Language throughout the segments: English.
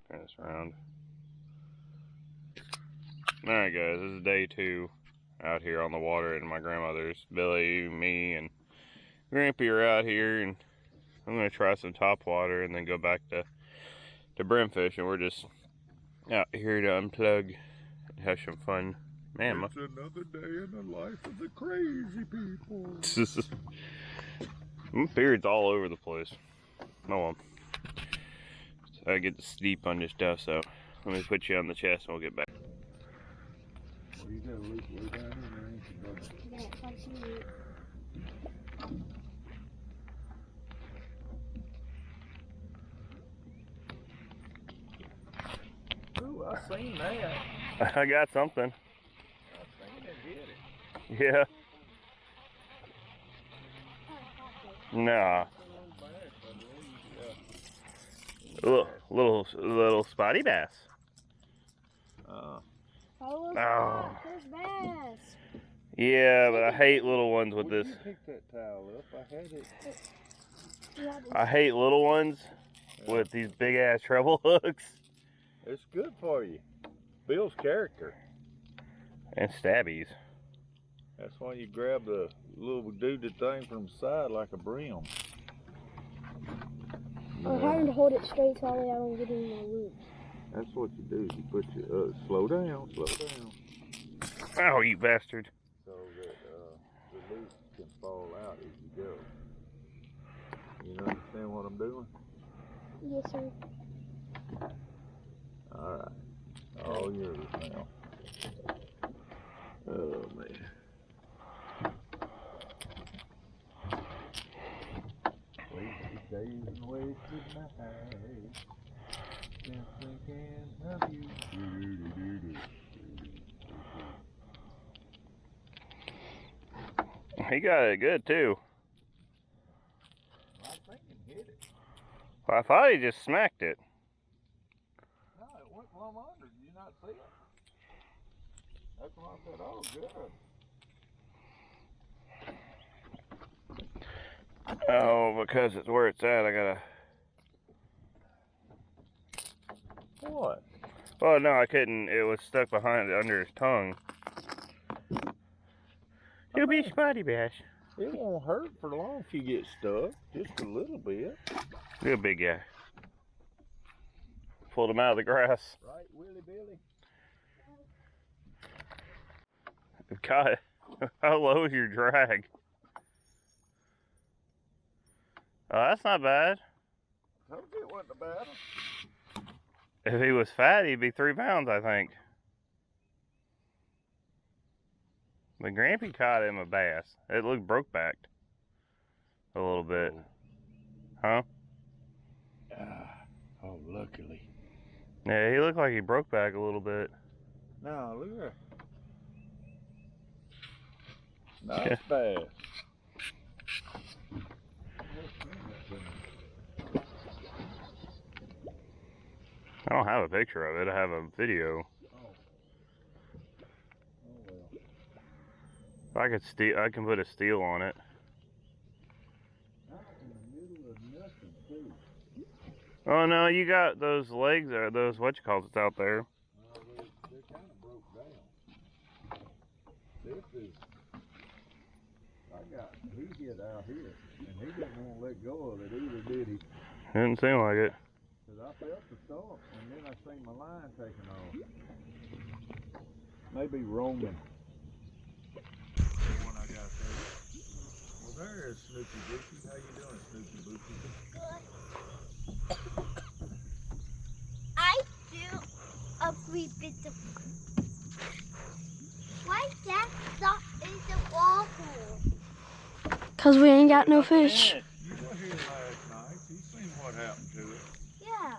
Turn this around. Alright guys, this is day 2 out here on the water at my grandmother's. Billy, me, and Grampy are out here, and I'm going to try some top water and then go back to brimfish, and we're just out here to unplug and have some fun. Man, it's another day in the life of the crazy people. My beard's all over the place. Oh well. So I get to sleep on this stuff, so let me put you on the chest and we'll get back. Well, you gotta look way down in there, ain't you, buddy? Ooh, I seen that. I got something. I seen it hit it. Yeah. Nah. Little spotty bass. Oh, There's bass. Yeah, but I hate little ones with Would this. you pick that towel up? I had it. I hate little ones with these big ass treble hooks. It's good for you. Builds character. And stabbies. That's why you grab the little duded thing from the side like a brim. I'm having to hold it straight so I don't get in my loops. That's what you do. You put your slow down, slow down, Oh, you bastard. so that the loop can fall out as you go. You understand what I'm doing? Yes, sir. All right, all yours now. Oh man. Wasted days and wasted nights. Just thinking of you. He got it good too. I think it hit it. I thought he just smacked it. No, it went plumb under. Did you not see it? That's when I said, oh, good. Oh, because it's where it's at, I gotta. What? Oh no, I couldn't. It was stuck behind under his tongue. You'll be spotty bass. It won't hurt for long if you get stuck. Just a little bit. You're a big guy. Pulled him out of the grass. Right, Willie Billy? God, how low is your drag? Oh, that's not bad. Told you it wasn't a battle. If he was fat, he'd be 3 pounds, I think. But Grampy caught him a bass. It looked broke-backed a little bit. Huh? Oh, luckily. Yeah, he looked like he broke back a little bit. No, look at that. Nice bass. I don't have a picture of it. I have a video. I can put a steel on it. Oh no, you got those legs or those whatchamacallits out there. They're kind of broke down. This is, he hit out here, and he didn't want to let go of it either, did he? Didn't seem like it. Because I felt the stump, and then I seen my line taking off. Maybe roaming. The one I got there. Well, there is Snooky Bookie. How you doing, Snooky Bookie? I feel a wee bit of. Why that stuff in the water? Cause we ain't got no fish. You were here last night. You seen what happened to it. Yeah.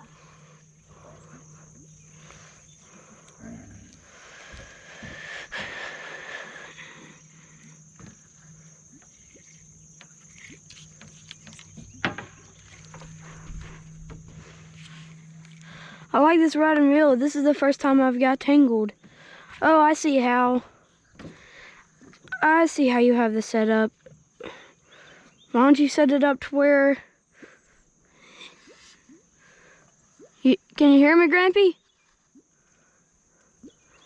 I like this rod and reel. This is the first time I've got tangled. Oh, I see how. I see how you have this set up. Why don't you set it up to where Can you hear me, Grampy?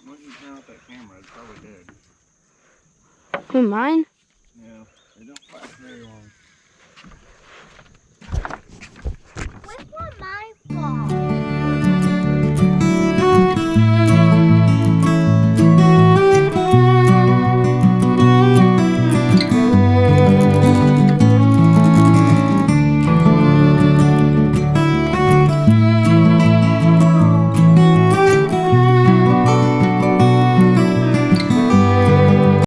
Why don't you turn off that camera? It's probably dead. Who, mine?